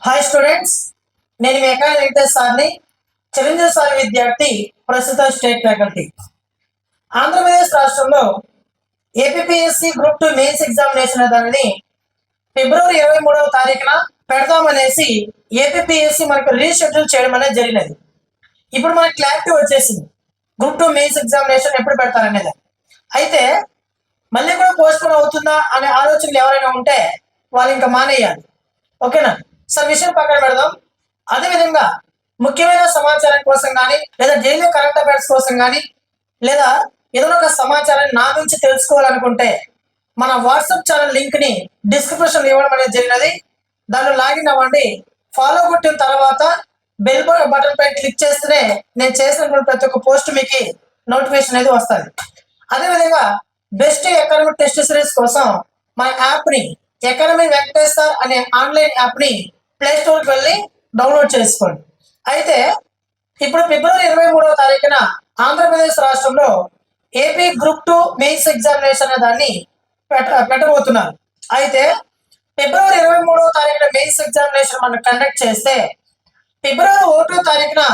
Hi students, నేను మీ economy Venkatesh సార్ని, Chiranjeevi sir విద్యార్థి, ప్రస్తుత స్టేట్ ఫ్యాకల్టీ. ఆంధ్రప్రదేశ్ రాష్ట్రంలో ఏపీఎస్సి గ్రూప్ 2 మెయిన్స్ ఎగ్జామినేషన్ దానిని ఫిబ్రవరి 23వ తారీఖున పెడదామనేసి ఏపీఎస్సి మనకు రీషెడ్యూల్ చేయడం అనేది జరిగినది. ఇప్పుడు మనకి క్లారిటీ వచ్చేసింది గ్రూప్ 2 మెయిన్స్ ఎగ్జామినేషన్ ఎప్పుడు పెడతారనేది. అయితే మళ్ళీ కూడా పోస్ట్పోన్ అవుతుందా అనే ఆలోచనలు ఎవరైనా ఉంటే వాళ్ళు ఇంకా మానేయాలి. ఓకేనా సార్, విషయం పక్కన పెడదాం. అదేవిధంగా ముఖ్యమైన సమాచారం కోసం కానీ, లేదా డైలీ కరెంట్ అఫైర్స్ కోసం కానీ, లేదా ఏదైనా ఒక సమాచారాన్ని నా నుంచి తెలుసుకోవాలనుకుంటే మన వాట్సాప్ ఛానల్ లింక్ ని డిస్క్రిప్షన్ ఇవ్వడం అనేది జరిగినది. దానిలో లాగిన్ అవ్వండి. ఫాలో కొట్టిన తర్వాత బెల్ బటన్ పై క్లిక్ చేస్తేనే నేను చేసినటువంటి ప్రతి ఒక్క పోస్ట్ మీకు నోటిఫికేషన్ అనేది వస్తుంది. అదేవిధంగా బెస్ట్ ఎకనమిక్ టెస్ట్ సిరీస్ కోసం మన యాప్ ని ఎకనమీ వెంకటేష్ సార్ అనే ఆన్లైన్ యాప్ ని ప్లే స్టోర్కి వెళ్ళి డౌన్లోడ్ చేసుకోండి. అయితే ఇప్పుడు ఫిబ్రవరి 23వ తారీఖున ఆంధ్రప్రదేశ్ రాష్ట్రంలో ఏపీ గ్రూప్ 2 మెయిన్స్ ఎగ్జామినేషన్ అనే దాన్ని పెట్టబోతున్నారు. అయితే ఫిబ్రవరి 23వ తారీఖున మెయిన్స్ ఎగ్జామినేషన్ మనం కండక్ట్ చేస్తే ఫిబ్రవరి 1వ తారీఖున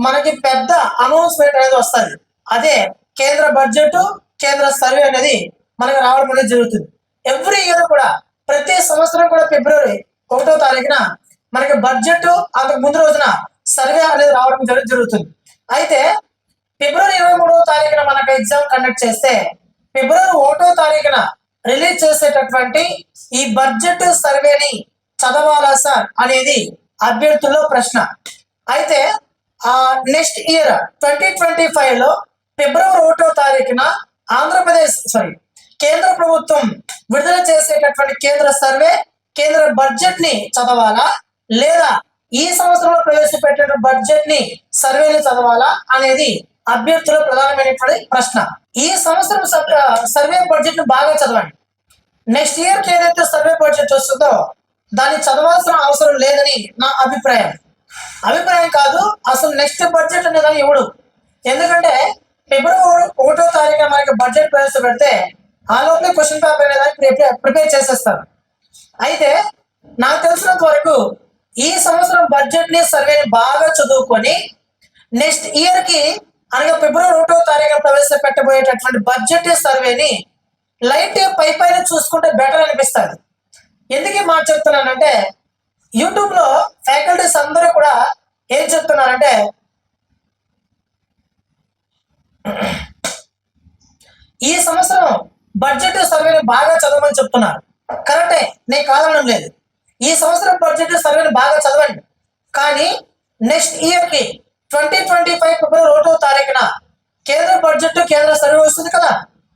మనకి పెద్ద అనౌన్స్మెంట్ అనేది వస్తుంది. అదే కేంద్ర బడ్జెట్, కేంద్ర సర్వే అనేది మనకు రావడం అనేది జరుగుతుంది. ఎవ్రీ ఇయర్ కూడా, ప్రతి సంవత్సరం కూడా ఫిబ్రవరి 1వ తారీఖున మనకి బడ్జెట్, అంతకు ముందు రోజున సర్వే అనేది రావడం జరుగుతుంది. అయితే ఫిబ్రవరి 23వ తారీఖున మనకు ఎగ్జామ్ కండక్ట్ చేస్తే ఫిబ్రవరి 1వ తారీఖున రిలీజ్ చేసేటటువంటి ఈ బడ్జెట్ సర్వేని చదవాలా సార్ అనేది అభ్యర్థుల్లో ప్రశ్న. అయితే నెక్స్ట్ ఇయర్ 2025 లో ఫిబ్రవరి 1వ తారీఖున కేంద్ర ప్రభుత్వం విడుదల చేసేటటువంటి కేంద్ర సర్వే, కేంద్ర బడ్జెట్ ని చదవాలా, లేదా ఈ సంవత్సరంలో ప్రవేశపెట్టిన బడ్జెట్ ని సర్వేని చదవాలా అనేది అభ్యర్థుల ప్రధానమైనటువంటి ప్రశ్న. ఈ సంవత్సరం సర్వే బడ్జెట్ ని బాగా చదవండి. నెక్స్ట్ ఇయర్ కి ఏదైతే సర్వే బడ్జెట్ వస్తుందో దాన్ని చదవాల్సిన అవసరం లేదని నా అభిప్రాయం. కాదు, అసలు నెక్స్ట్ బడ్జెట్ అనేది ఇవ్వడు. ఎందుకంటే ఫిబ్రవరి 1వ తారీఖున మనకి బడ్జెట్ ప్రవేశపెడితే ఆ లోపల క్వశ్చన్ పేపర్ అనేది ప్రిపేర్ చేసేస్తారు. అయితే నాకు తెలిసినంత వరకు ఈ సంవత్సరం బడ్జెట్ ని సర్వేని బాగా చదువుకొని నెక్స్ట్ ఇయర్ కి అనగా ఫిబ్రవరి 1వ తారీఖున ప్రవేశపెట్టబోయేటటువంటి బడ్జెట్ సర్వేని లైట్ పైన చూసుకుంటే బెటర్ అనిపిస్తుంది. ఎందుకు మాట చెప్తున్నానంటే యూట్యూబ్ లో ఫ్యాకల్టీస్ అందరూ కూడా ఏం చెప్తున్నారంటే ఈ సంవత్సరం బడ్జెట్ సర్వేని బాగా చదవమని చెప్తున్నారు. కరెక్టే, నేను కాదనడం లేదు. ఈ సంవత్సరం బడ్జెట్ సర్వేని బాగా చదవండి. కానీ నెక్స్ట్ ఇయర్ కి 2025 ఫిబ్రవరి 1వ తారీఖున కేంద్ర బడ్జెట్, కేంద్ర సర్వే వస్తుంది కదా,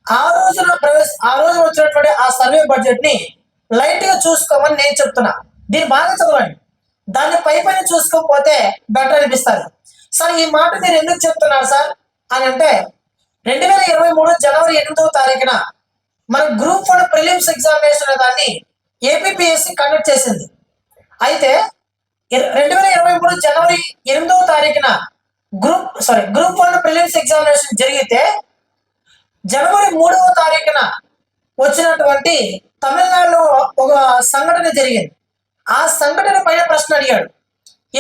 ఆ రోజు వచ్చినటువంటి ఆ సర్వే బడ్జెట్ ని లైట్ గా చూసుకోమని నేను చెప్తున్నా. దీన్ని బాగా చదవండి. దాన్ని పైన చూసుకోకపోతే బెటర్ అనిపిస్తారు. సార్, ఈ మాట మీరు ఎందుకు చెప్తున్నారు సార్ అని అంటే 2023 జనవరి 8వ తారీఖున మన గ్రూప్ 1 ప్రిలిమ్స్ ఎగ్జామినేషన్ దాన్ని ఏపీఎస్సి కండక్ట్ చేసింది. అయితే 2023 జనవరి 8వ తారీఖున గ్రూప్ 1 ప్రిలిమ్స్ ఎగ్జామినేషన్ జరిగితే జనవరి 3వ తారీఖున వచ్చినటువంటి తమిళనాడులో ఒక సంఘటన జరిగింది. ఆ సంఘటన పైన ప్రశ్న అడిగాడు.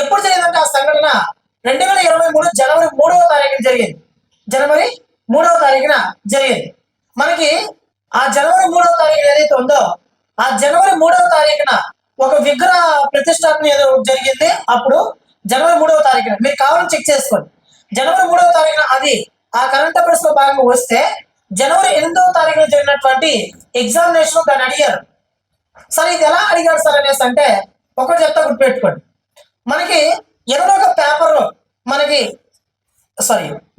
ఎప్పుడు జరిగిందంటే ఆ సంఘటన 2023 జనవరి 3వ తారీఖున జరిగింది. మనకి ఆ జనవరి 3వ తారీఖున ఏదైతే ఉందో ఆ జనవరి 3వ తారీఖున ఒక విగ్రహ ప్రతిష్టాపన ఏదో జరిగింది. అప్పుడు జనవరి 3వ తారీఖున మీరు కావాలని చెక్ చేసుకోండి. జనవరి 3వ తారీఖున అది ఆ కరెంట్ అఫైర్స్ లో భాగంగా వస్తే జనవరి 8వ తారీఖున జరిగినటువంటి ఎగ్జామినేషన్ దాన్ని అడిగారు. సార్, ఇది ఎలా అడిగారు సార్ అనేసి అంటే ఒకటి చెప్తా, గుర్తుపెట్టుకోండి. మనకి ఏదైనా ఒక పేపర్లో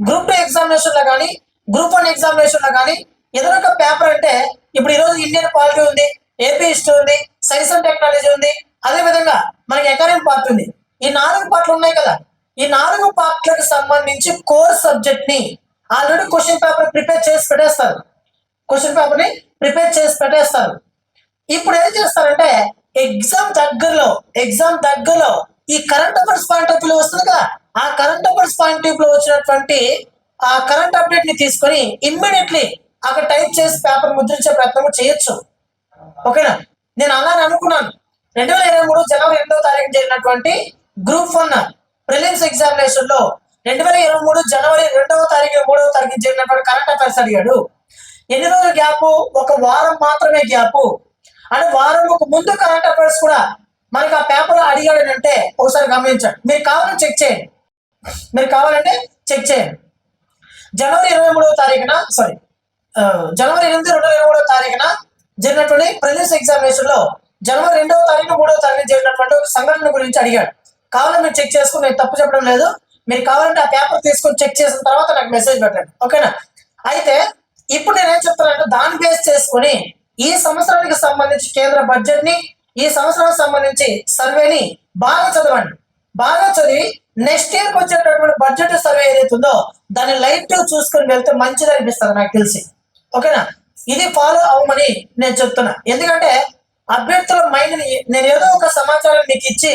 గ్రూప్ 2 ఎగ్జామినేషన్ లో కానీ, గ్రూప్ 1 ఎగ్జామినేషన్ లో కానీ ఏదైనా ఒక పేపర్ అంటే ఇప్పుడు ఈరోజు ఇండియన్ పాలిటీ ఉంది, ఏపీ హిస్టరీ ఉంది, సైన్స్ అండ్ టెక్నాలజీ ఉంది, అదే విధంగా మనకి ఎకనామిక్ పార్ట్ ఉంది. ఈ 4 పార్ట్లు ఉన్నాయి కదా. ఈ 4 పార్ట్లకు సంబంధించి కోర్ సబ్జెక్ట్ ని ఆల్రెడీ క్వశ్చన్ పేపర్ ప్రిపేర్ చేసి పెట్టేస్తారు. ఇప్పుడు ఏం చేస్తారంటే ఎగ్జామ్ దగ్గరలో ఈ current affairs point of view వస్తుంది కదా, ఆ current affairs point of view వచ్చినటువంటి ఆ కరెంట్ అప్డేట్ ని తీసుకొని ఇమ్మీడియట్లీ అక్కడ టైప్ చేసి పేపర్ ముద్రించే ప్రయత్నం చేయొచ్చు. ఓకేనా, నేను అలానే అనుకున్నాను. 2023 జనవరి 2వ తారీఖు జరిగినటువంటి గ్రూప్ 1 ప్రిలిమ్స్ ఎగ్జామినేషన్ లో 2023 జనవరి 2వ తారీఖు 3వ తారీఖు జరిగినటువంటి కరెంట్ అఫైర్స్ అడిగాడు. ఎన్ని రోజుల గ్యాప్? ఒక వారం మాత్రమే గ్యాప్. అంటే వారం ముందు కరెంట్ అఫైర్స్ కూడా మనకి ఆ పేపర్ అడిగాడు అంటే ఒకసారి గమనించండి. మీరు కావాలంటే చెక్ చేయండి. జనవరి 23వ తారీఖున జనవరి 8, 2023వ తారీఖున జరిగినటువంటి ప్రిలిమ్స్ ఎగ్జామినేషన్ లో జనవరి 2వ తారీఖు 3వ తారీఖు జరిగినటువంటి ఒక సంఘటన గురించి అడిగాడు. కావాలని మీరు చెక్ చేసుకుని, నేను తప్పు చెప్పడం లేదు. మీరు కావాలంటే ఆ పేపర్ తీసుకొని చెక్ చేసిన తర్వాత నాకు మెసేజ్ పెట్టండి, ఓకేనా? అయితే ఇప్పుడు నేనేం చెప్తానంటే దాన్ని బేస్ చేసుకుని ఈ సంవత్సరానికి సంబంధించి కేంద్ర బడ్జెట్ ని, ఈ సంవత్సరానికి సంబంధించి సర్వేని బాగా చదవండి. బాగా చదివి నెక్స్ట్ ఇయర్కి వచ్చేటటువంటి బడ్జెట్ సర్వే ఏదైతే ఉందో దాన్ని లైట్ చూసుకొని వెళ్తే మంచిది అనిపిస్తుంది నాకు తెలిసి, ఓకేనా? ఇది ఫాలో అవ్వమని నేను చెప్తున్నా. ఎందుకంటే అభ్యర్థుల మైండ్ని నేను ఏదో ఒక సమాచారం మీకు ఇచ్చి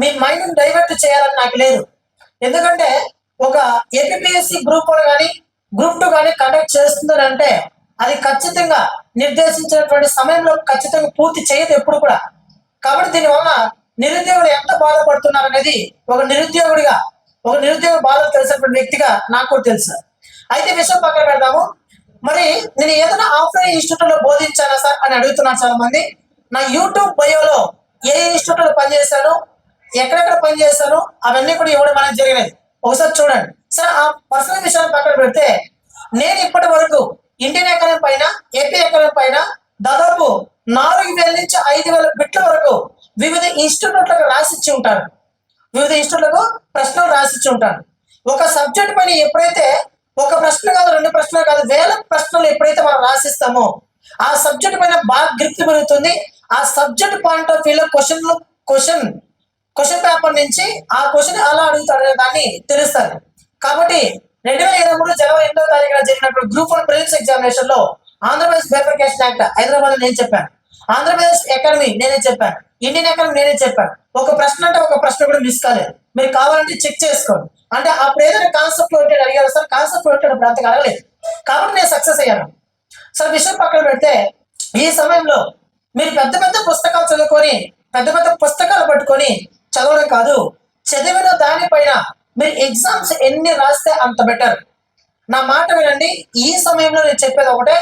మీ మైండ్ని డైవర్ట్ చేయాలని నాకు లేదు. ఎందుకంటే ఒక ఏపీఎస్సి గ్రూప్ 1 కానీ గ్రూప్ 2 కానీ కండక్ట్ చేస్తుందని అంటే అది ఖచ్చితంగా నిర్దేశించినటువంటి సమయంలో ఖచ్చితంగా పూర్తి చేయదు ఎప్పుడు కూడా. కాబట్టి దీనివల్ల నిరుద్యోగులు ఎంత బాధపడుతున్నారు అనేది ఒక నిరుద్యోగ బాధలు తెలిసినటువంటి వ్యక్తిగా నాకు కూడా తెలుసు. అయితే విషయం పక్కన పెడదాము. మరి నేను ఏదైనా ఆఫ్లైన్ ఇన్స్టిట్యూట్ లో బోధించానా సార్ అని అడుగుతున్నారు చాలా మంది. నా యూట్యూబ్ బయోలో ఏ ఇన్స్టిట్యూట్ లో పనిచేశాను, ఎక్కడెక్కడ పనిచేశాను అవన్నీ కూడా ఇవ్వడం అనేది జరిగినది. ఒకసారి చూడండి సార్. ఆ పర్సనల్ విషయాన్ని పక్కన పెడితే నేను ఇప్పటి వరకు ఇండియన్ ఎకానమీ పైన, ఏపీ ఎకానమీ పైన దాదాపు 4,000 నుంచి 5,000 బిట్ల వరకు వివిధ ఇన్స్టిట్యూట్లకు రాసిచ్చి ఉంటాను. ప్రశ్నలు రాసిచ్చి ఉంటాను. ఒక సబ్జెక్ట్ పైన ఎప్పుడైతే ఒక ప్రశ్న కాదు, 2 ప్రశ్నలు కాదు, 1000 ప్రశ్నలు ఎప్పుడైతే మనం రాసిస్తామో ఆ సబ్జెక్ట్ పైన బాగా గ్రిప్ పెరుగుతుంది. ఆ సబ్జెక్ట్ పాయింట్ ఆఫ్ వ్యూలో క్వశ్చన్ పేపర్ నుంచి ఆ క్వశ్చన్ ఎలా అడుగుతాడు అనే దాన్ని తెలుస్తుంది. కాబట్టి 2023 జనవరి 8వ తారీఖున జరిగినప్పుడు గ్రూప్ 1 ప్రిలిమ్స్ ఎగ్జామినేషన్ లో ఆంధ్రప్రదేశ్ బైఫర్కేషన్ యాక్ట్ హైదరాబాద్ నేను చెప్పాను, ఆంధ్రప్రదేశ్ ఎకానమీ నేనే చెప్పాను, ఇండియన్ ఎకానమీ నేనే చెప్పాను. ఒక ప్రశ్న అంటే ఒక ప్రశ్న కూడా మిస్ కాలేదు. మీరు కావాలంటే చెక్ చేసుకోండి. అంటే అప్పుడు ఏదైనా కాన్సెప్ట్ ఓరియంటెడ్ అడిగారు సార్, కాన్సెప్ట్ ఓరియంటెడ్ అప్పుడు అంతగా అడగలేదు. కాబట్టి నేను సక్సెస్ అయ్యాను సార్. విషయం పక్కన పెడితే ఈ సమయంలో మీరు పెద్ద పెద్ద పుస్తకాలు చదువుకొని, పెద్ద పెద్ద పుస్తకాలు పట్టుకొని చదవడం కాదు, చదివిన దానిపైన మీరు ఎగ్జామ్స్ ఎన్ని రాస్తే అంత బెటర్. నా మాట వినండి. ఈ సమయంలో నేను చెప్పేది ఒకటే,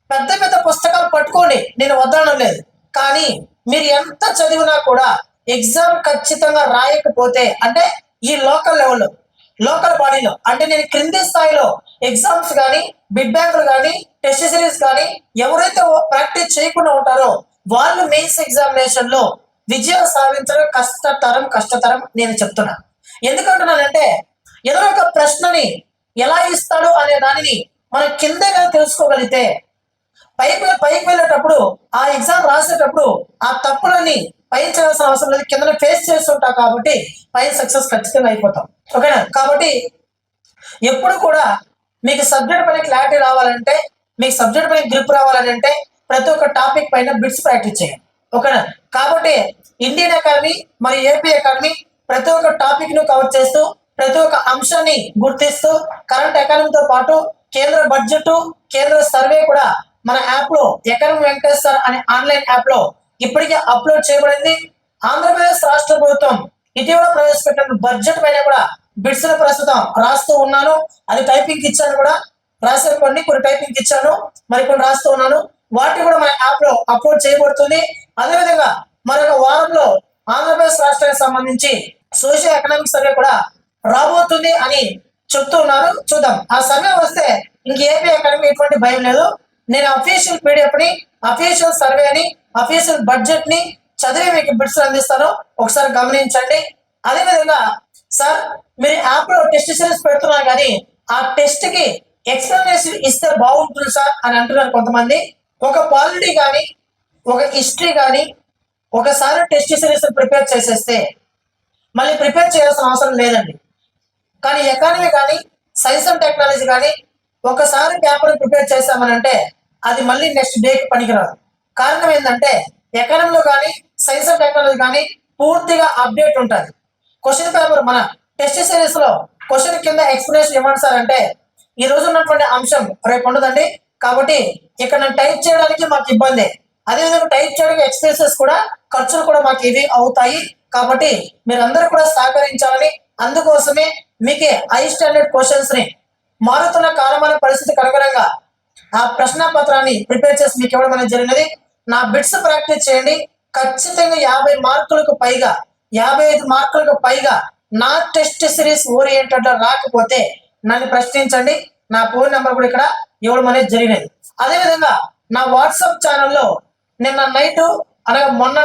పెద్ద పెద్ద పుస్తకాలు పట్టుకోండి, నేను వద్దడం లేదు. కానీ మీరు ఎంత చదివినా కూడా ఎగ్జామ్ ఖచ్చితంగా రాయకపోతే, అంటే ఈ లోకల్ బాడీలో అంటే నేను క్రింది స్థాయిలో ఎగ్జామ్స్ కానీ, బిడ్ బ్యాంకులు కానీ, టెస్ట్ సిరీస్ కానీ ఎవరైతే ప్రాక్టీస్ చేయకుండా ఉంటారో వాళ్ళు మెయిన్స్ ఎగ్జామినేషన్ లో విజయం సాధించడం కష్టతరం నేను చెప్తున్నా. ఎందుకంటున్నానంటే ఏదో ఒక ప్రశ్నని ఎలా ఇస్తాడు అనే దానిని మనం కిందగా తెలుసుకోగలిగితే పైకి వెళ్ళేటప్పుడు ఆ ఎగ్జామ్ రాసేటప్పుడు ఆ తప్పులని పైన చేయాల్సిన అవసరం లేదు, కింద ఫేస్ చేస్తుంటాం కాబట్టి పైన సక్సెస్ ఖచ్చితంగా అయిపోతాం, ఓకేనా? కాబట్టి ఎప్పుడు కూడా మీకు సబ్జెక్ట్ పైన క్లారిటీ రావాలంటే, మీకు సబ్జెక్ట్ పైన గ్రిప్ రావాలంటే ప్రతి ఒక్క టాపిక్ పైన బిట్స్ ప్రాక్టీస్ చేయండి, ఓకేనా? కాబట్టి ఇండియన్ ఎకానమీ మరియు ఏపీ ఎకానమీ ప్రతి ఒక్క టాపిక్ ను కవర్ చేస్తూ, ప్రతి ఒక్క అంశాన్ని గుర్తిస్తూ, కరెంట్ ఎకానమీతో పాటు కేంద్ర బడ్జెట్, కేంద్ర సర్వే కూడా మన యాప్ లో ఎకానమీ వెంకటేశ్వర్ అనే ఆన్లైన్ యాప్ లో ఇప్పటికే అప్లోడ్ చేయబడింది. ఆంధ్రప్రదేశ్ రాష్ట్ర ప్రభుత్వం ఇటీవల ప్రవేశపెట్టిన బడ్జెట్ పైన కూడా బిట్స్ ప్రస్తుతం రాస్తూ ఉన్నాను. అది టైపింగ్ ఇచ్చాను కూడా, రాసిన కొన్ని టైపింగ్ ఇచ్చాను, మరికొన్ని రాస్తూ ఉన్నాను. వాటిని కూడా మన యాప్ లో అప్లోడ్ చేయబడుతుంది. అదేవిధంగా మరొక వారంలో ఆంధ్రప్రదేశ్ రాష్ట్రానికి సంబంధించి సోషియో ఎకనామిక్ సర్వే కూడా రాబోతుంది అని చెప్తూ ఉన్నారు. చూద్దాం. ఆ సర్వే వస్తే ఇంక ఏపీ ఎకానమీ ఎటువంటి భయం లేదు. నేను అఫీషియల్ పీడిఎఫ్ ని, అఫీషియల్ సర్వేని, అఫీషియల్ బడ్జెట్ ని చదివి మీకు బిట్స్ అందిస్తాను, ఒకసారి గమనించండి. అదేవిధంగా సార్ మీరు యాప్ లో టెస్ట్ సిరీస్ పెడుతున్నారు కానీ ఆ టెస్ట్ కి ఎక్స్ప్లెనేషన్ ఇస్తే బాగుంటుంది సార్ అని అంటున్నారు కొంతమంది. ఒక పాలిటీ కానీ, ఒక హిస్టరీ కానీ ఒకసారి టెస్ట్ సిరీస్ ప్రిపేర్ చేసేస్తే మళ్ళీ ప్రిపేర్ చేయాల్సిన అవసరం లేదండి. కానీ ఎకానమీ కానీ, సైన్స్ అండ్ టెక్నాలజీ కానీ ఒకసారి పేపర్ ప్రిపేర్ చేసామనంటే అది మళ్ళీ నెక్స్ట్ డేకి పనికిరాదు. కారణం ఏంటంటే ఎకానమీలో కానీ, సైన్స్ అండ్ టెక్నాలజీ కానీ పూర్తిగా అప్డేట్ ఉంటుంది. క్వశ్చన్ పేపర్ మన టెస్ట్ సిరీస్ లో క్వశ్చన్ కింద ఎక్స్ప్లెనేషన్ ఇవ్వండి సార్ అంటే ఈ రోజు ఉన్నటువంటి అంశం రేపు ఉండదండి. కాబట్టి ఇక్కడ నేను టైప్ చేయడానికి మాకు ఇబ్బంది, అదేవిధంగా టైప్ చేయడానికి ఎక్స్ప్రెసెస్ కూడా ఖర్చులు కూడా మాకు ఇవి అవుతాయి. కాబట్టి మీరందరూ కూడా సహకరించాలని, అందుకోసమే మీకే హై స్టాండర్డ్ క్వశ్చన్స్ ని మారుతున్న కాలమాన పరిస్థితికి అనుగుణంగా ఆ ప్రశ్న పత్రాన్ని ప్రిపేర్ చేసి మీకు ఇవ్వడం అనేది జరిగినది. నా బిట్స్ ప్రాక్టీస్ చేయండి. ఖచ్చితంగా 50 మార్కులకు పైగా 55 మార్కులకు పైగా నా టెస్ట్ సిరీస్ ఓరియంటెడ్ రాకపోతే నన్ను ప్రశ్నించండి. నా ఫోన్ నెంబర్ కూడా ఇక్కడ ఇవ్వడం అనేది జరిగినది. అదేవిధంగా నా వాట్సాప్ ఛానల్లో నిన్న నైట్ అనగా మొన్న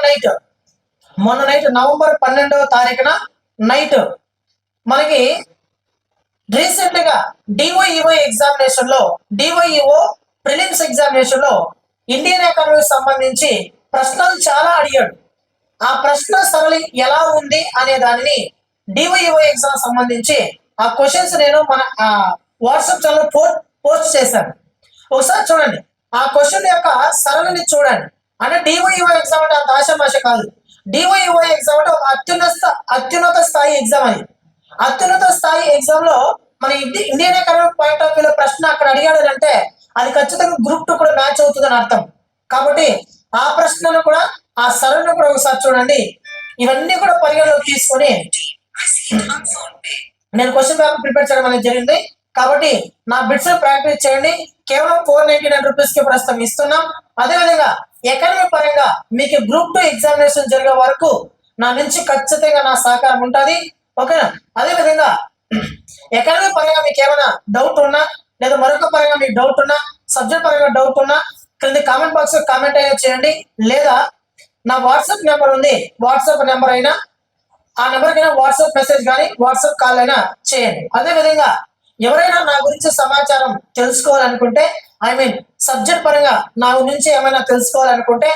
నైట్ నవంబర్ 12వ తారీఖున నైట్ మనకి రీసెంట్ గా డిఓఈఓ ఎగ్జామినేషన్ లో డిఓఈఓ ప్రిలిమ్స్ ఎగ్జామినేషన్ లో ఇండియన్ ఎకానమీకి సంబంధించి ప్రశ్నలు చాలా అడిగాడు. ఆ ప్రశ్న సరళి ఎలా ఉంది అనే దానిని డిఓఈఓ ఎగ్జామ్ సంబంధించి ఆ క్వశ్చన్స్ నేను మన వాట్సాప్ ఛానల్ పోస్ట్ చేశాను. ఒకసారి చూడండి, ఆ క్వశ్చన్ యొక్క సరళిని చూడండి. అంటే డిఓఈఓ ఎగ్జామ్ అంటే అంత ఆశామాష కాదు. డిఓఈఓ ఎగ్జామ్ అంటే ఒక అత్యున్నత స్థాయి ఎగ్జామ్. అది అత్యున్నత స్థాయి ఎగ్జామ్ లో మన ఇండియన్ ఎకనామిక్ పాయింట్ ఆఫ్ వ్యూలో ప్రశ్న అక్కడ అడిగాడు అంటే అది ఖచ్చితంగా గ్రూప్ 2 కూడా మ్యాచ్ అవుతుందని అర్థం. కాబట్టి ఆ ప్రశ్నను కూడా ఆ సరళిని కూడా ఒకసారి చూడండి. ఇవన్నీ కూడా పరిగణలోకి తీసుకొని నేను క్వశ్చన్ పేపర్ ప్రిపేర్ చేయడం అనేది జరిగింది. కాబట్టి నా బిట్స్ ప్రాక్టీస్ చేయండి. కేవలం 499 రూపీస్ కి ప్రస్తుతం ఇస్తున్నాం. అదేవిధంగా ఎకనమీ పరంగా మీకు గ్రూప్ 2 ఎగ్జామినేషన్ జరిగే వరకు నా నుంచి ఖచ్చితంగా నా సహకారం ఉంటుంది. ఓకేనా? అదేవిధంగా ఎకనమీ పరంగా మీకు ఏమైనా డౌట్ ఉన్నా లేదా మరొక పరంగా మీకు డౌట్ ఉన్నా, సబ్జెక్ట్ పరంగా డౌట్ ఉన్నా క్రింద కామెంట్ బాక్స్ లో కామెంట్ అయినా చేయండి. లేదా నా వాట్సాప్ నెంబర్ ఉంది, వాట్సాప్ నెంబర్ అయినా ఆ నెంబర్కైనా వాట్సాప్ మెసేజ్ కానీ వాట్సాప్ కాల్ అయినా చేయండి. అదేవిధంగా ఎవరైనా నా గురించి సమాచారం తెలుసుకోవాలనుకుంటే సబ్జెక్ట్ పరంగా నా గురించి ఏమైనా తెలుసుకోవాలనుకుంటే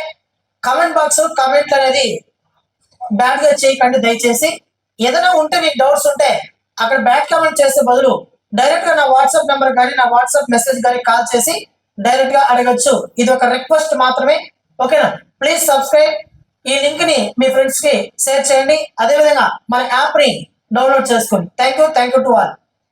కామెంట్ బాక్స్ కామెంట్లు అనేది బ్యాడ్ గా చేయకండి దయచేసి. ఏదైనా ఉంటే మీకు డౌట్స్ ఉంటే అక్కడ బ్యాడ్ కామెంట్ చేసే బదులు డైరెక్ట్ గా నా వాట్సాప్ నెంబర్ కానీ నా వాట్సాప్ మెసేజ్ కానీ కాల్ చేసి డైరెక్ట్ గా అడగచ్చు. ఇది ఒక రిక్వెస్ట్ మాత్రమే. ఓకేనా? Please subscribe. ఈ లింక్ ని మీ ఫ్రెండ్స్ కి షేర్ చేయండి. అదేవిధంగా మన యాప్ ని డౌన్లోడ్ చేసుకోండి. Thank you to all.